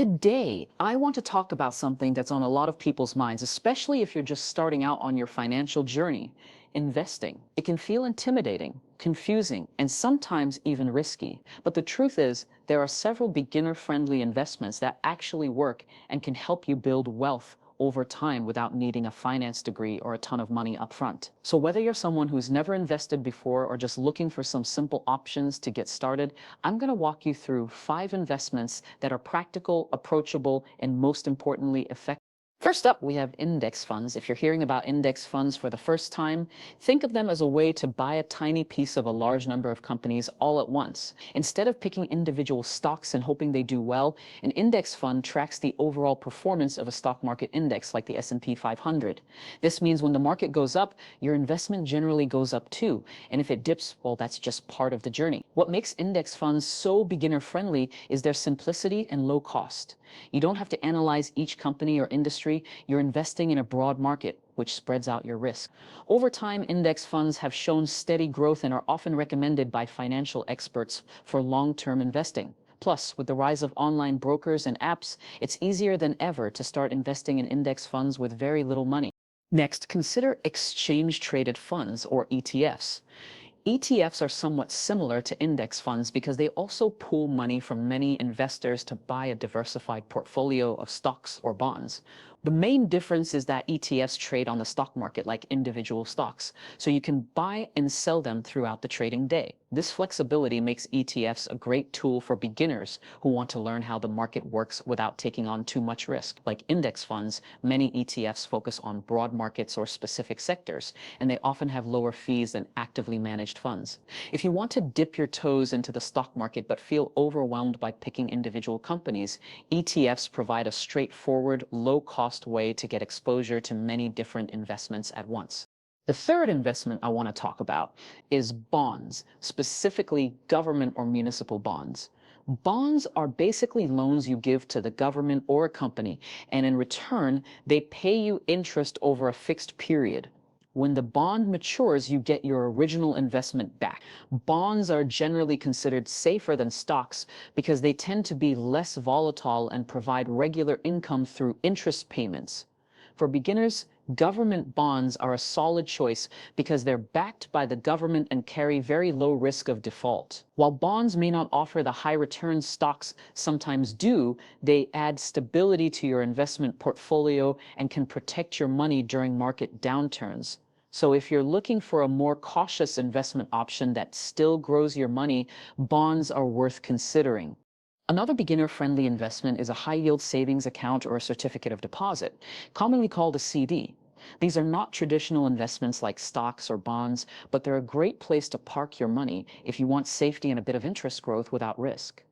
Today, I want to talk about something that's on a lot of people's minds, especially if you're just starting out on your financial journey, investing. It can feel intimidating, confusing, and sometimes even risky. But the truth is, there are several beginner-friendly investments that actually work and can help you build wealth over time without needing a finance degree or a ton of money upfront. So whether you're someone who's never invested before or just looking for some simple options to get started, I'm going to walk you through 5 investments that are practical, approachable, and most importantly, effective. First up, we have index funds. If you're hearing about index funds for the first time, think of them as a way to buy a tiny piece of a large number of companies all at once. Instead of picking individual stocks and hoping they do well, an index fund tracks the overall performance of a stock market index like the S&P 500. This means when the market goes up, your investment generally goes up too. And if it dips, well, that's just part of the journey. What makes index funds so beginner-friendly is their simplicity and low cost. You don't have to analyze each company or industry. You're investing in a broad market, which spreads out your risk. Over time, index funds have shown steady growth and are often recommended by financial experts for long-term investing. Plus, with the rise of online brokers and apps, it's easier than ever to start investing in index funds with very little money. Next, consider exchange-traded funds, or ETFs. ETFs are somewhat similar to index funds because they also pool money from many investors to buy a diversified portfolio of stocks or bonds. The main difference is that ETFs trade on the stock market like individual stocks, so you can buy and sell them throughout the trading day. This flexibility makes ETFs a great tool for beginners who want to learn how the market works without taking on too much risk. Like index funds, many ETFs focus on broad markets or specific sectors, and they often have lower fees than actively managed funds. If you want to dip your toes into the stock market but feel overwhelmed by picking individual companies, ETFs provide a straightforward, low-cost way to get exposure to many different investments at once. The third investment I want to talk about is bonds, specifically government or municipal bonds. Bonds are basically loans you give to the government or a company, and in return, they pay you interest over a fixed period. When the bond matures, you get your original investment back. Bonds are generally considered safer than stocks because they tend to be less volatile and provide regular income through interest payments. For beginners, government bonds are a solid choice because they're backed by the government and carry very low risk of default. While bonds may not offer the high returns stocks sometimes do, they add stability to your investment portfolio and can protect your money during market downturns. So if you're looking for a more cautious investment option that still grows your money, bonds are worth considering. Another beginner-friendly investment is a high-yield savings account or a certificate of deposit, commonly called a CD. These are not traditional investments like stocks or bonds, but they're a great place to park your money if you want safety and a bit of interest growth without risk.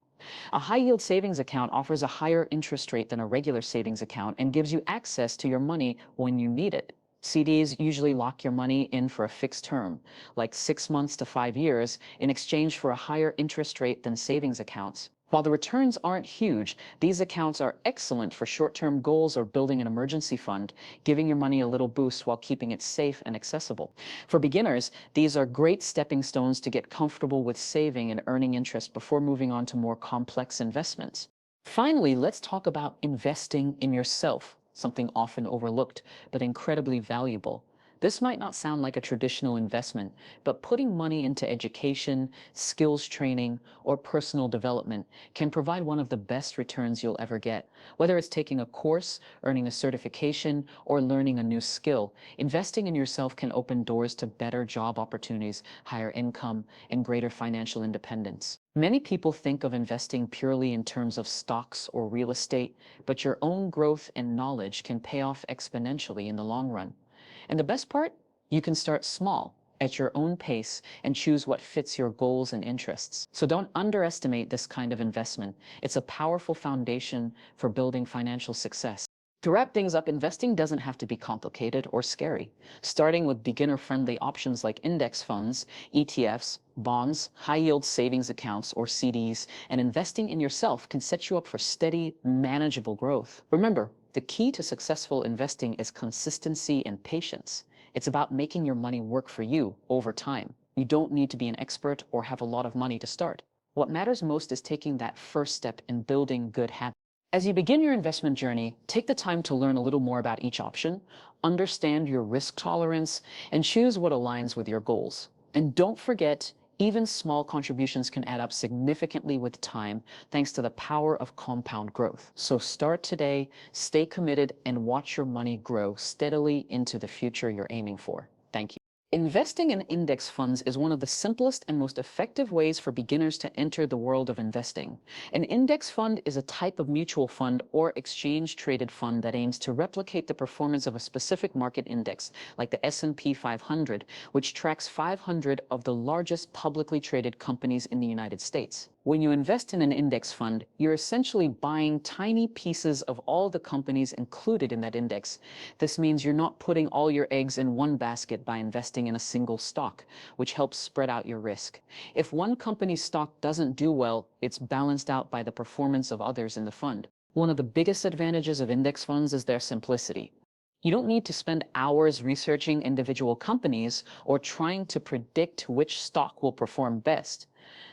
A high-yield savings account offers a higher interest rate than a regular savings account and gives you access to your money when you need it. CDs usually lock your money in for a fixed term, like 6 months to 5 years, in exchange for a higher interest rate than savings accounts. While the returns aren't huge, these accounts are excellent for short-term goals or building an emergency fund, giving your money a little boost while keeping it safe and accessible. For beginners, these are great stepping stones to get comfortable with saving and earning interest before moving on to more complex investments. Finally, let's talk about investing in yourself, something often overlooked but incredibly valuable. This might not sound like a traditional investment, but putting money into education, skills training, or personal development can provide one of the best returns you'll ever get. Whether it's taking a course, earning a certification, or learning a new skill, investing in yourself can open doors to better job opportunities, higher income, and greater financial independence. Many people think of investing purely in terms of stocks or real estate, but your own growth and knowledge can pay off exponentially in the long run. And the best part? You can start small, at your own pace, and choose what fits your goals and interests. So don't underestimate this kind of investment. It's a powerful foundation for building financial success. To wrap things up, investing doesn't have to be complicated or scary. Starting with beginner-friendly options like index funds, ETFs, bonds, high-yield savings accounts, or CDs, and investing in yourself can set you up for steady, manageable growth. Remember, the key to successful investing is consistency and patience. It's about making your money work for you over time. You don't need to be an expert or have a lot of money to start. What matters most is taking that first step in building good habits. As you begin your investment journey, take the time to learn a little more about each option, understand your risk tolerance, and choose what aligns with your goals. And don't forget, even small contributions can add up significantly with time thanks to the power of compound growth. So start today, stay committed, and watch your money grow steadily into the future you're aiming for. Thank you. Investing in index funds is one of the simplest and most effective ways for beginners to enter the world of investing. An index fund is a type of mutual fund or exchange-traded fund that aims to replicate the performance of a specific market index, like the S&P 500, which tracks 500 of the largest publicly traded companies in the United States. When you invest in an index fund, you're essentially buying tiny pieces of all the companies included in that index. This means you're not putting all your eggs in one basket by investing in a single stock, which helps spread out your risk. If one company's stock doesn't do well, it's balanced out by the performance of others in the fund. One of the biggest advantages of index funds is their simplicity. You don't need to spend hours researching individual companies or trying to predict which stock will perform best.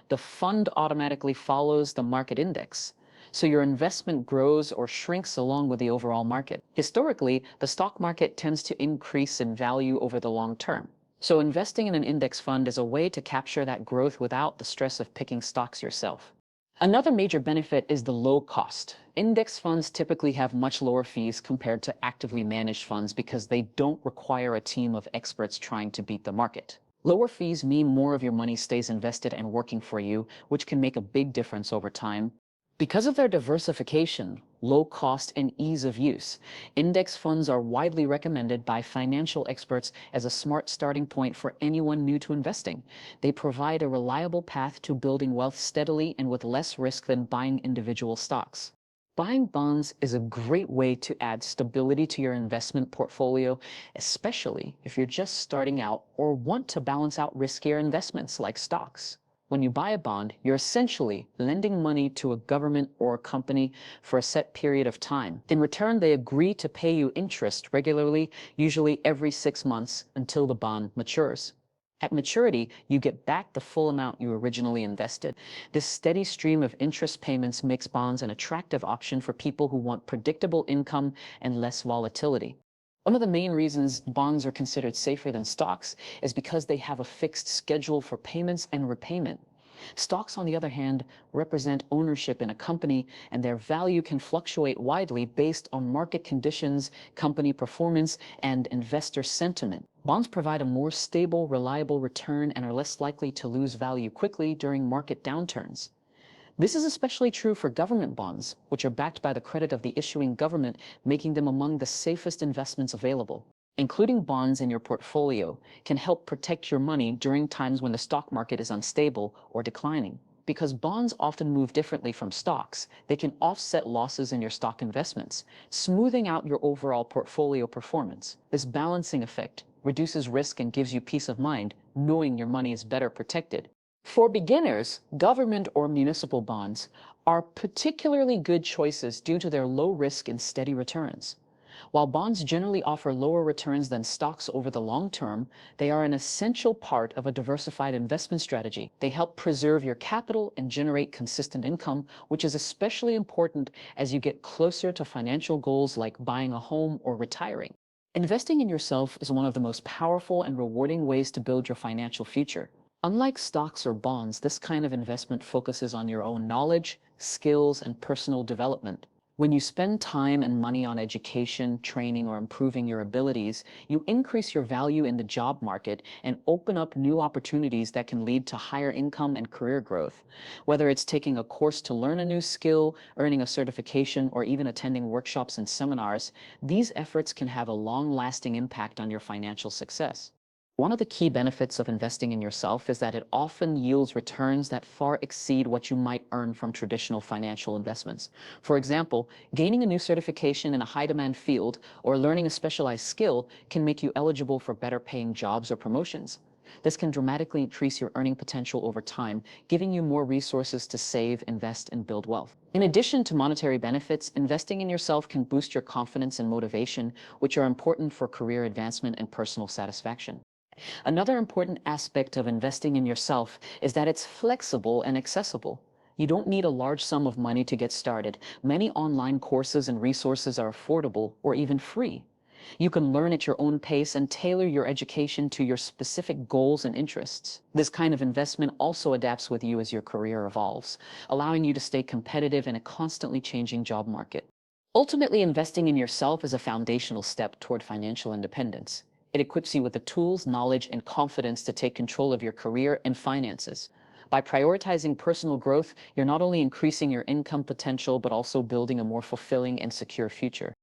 The fund automatically follows the market index, so your investment grows or shrinks along with the overall market. Historically, the stock market tends to increase in value over the long term. So investing in an index fund is a way to capture that growth without the stress of picking stocks yourself. Another major benefit is the low cost. Index funds typically have much lower fees compared to actively managed funds because they don't require a team of experts trying to beat the market. Lower fees mean more of your money stays invested and working for you, which can make a big difference over time. Because of their diversification, low cost, and ease of use, index funds are widely recommended by financial experts as a smart starting point for anyone new to investing. They provide a reliable path to building wealth steadily and with less risk than buying individual stocks. Buying bonds is a great way to add stability to your investment portfolio, especially if you're just starting out or want to balance out riskier investments like stocks. When you buy a bond, you're essentially lending money to a government or a company for a set period of time. In return, they agree to pay you interest regularly, usually every 6 months until the bond matures. At maturity, you get back the full amount you originally invested. This steady stream of interest payments makes bonds an attractive option for people who want predictable income and less volatility. One of the main reasons bonds are considered safer than stocks is because they have a fixed schedule for payments and repayment. Stocks, on the other hand, represent ownership in a company, and their value can fluctuate widely based on market conditions, company performance, and investor sentiment. Bonds provide a more stable, reliable return and are less likely to lose value quickly during market downturns. This is especially true for government bonds, which are backed by the credit of the issuing government, making them among the safest investments available. Including bonds in your portfolio can help protect your money during times when the stock market is unstable or declining. Because bonds often move differently from stocks, they can offset losses in your stock investments, smoothing out your overall portfolio performance. This balancing effect reduces risk and gives you peace of mind, knowing your money is better protected. For beginners, government or municipal bonds are particularly good choices due to their low risk and steady returns. While bonds generally offer lower returns than stocks over the long term, they are an essential part of a diversified investment strategy. They help preserve your capital and generate consistent income, which is especially important as you get closer to financial goals like buying a home or retiring. Investing in yourself is one of the most powerful and rewarding ways to build your financial future. Unlike stocks or bonds, this kind of investment focuses on your own knowledge, skills, and personal development. When you spend time and money on education, training, or improving your abilities, you increase your value in the job market and open up new opportunities that can lead to higher income and career growth. Whether it's taking a course to learn a new skill, earning a certification, or even attending workshops and seminars, these efforts can have a long-lasting impact on your financial success. One of the key benefits of investing in yourself is that it often yields returns that far exceed what you might earn from traditional financial investments. For example, gaining a new certification in a high-demand field or learning a specialized skill can make you eligible for better-paying jobs or promotions. This can dramatically increase your earning potential over time, giving you more resources to save, invest, and build wealth. In addition to monetary benefits, investing in yourself can boost your confidence and motivation, which are important for career advancement and personal satisfaction. Another important aspect of investing in yourself is that it's flexible and accessible. You don't need a large sum of money to get started. Many online courses and resources are affordable or even free. You can learn at your own pace and tailor your education to your specific goals and interests. This kind of investment also adapts with you as your career evolves, allowing you to stay competitive in a constantly changing job market. Ultimately, investing in yourself is a foundational step toward financial independence. It equips you with the tools, knowledge, and confidence to take control of your career and finances. By prioritizing personal growth, you're not only increasing your income potential, but also building a more fulfilling and secure future.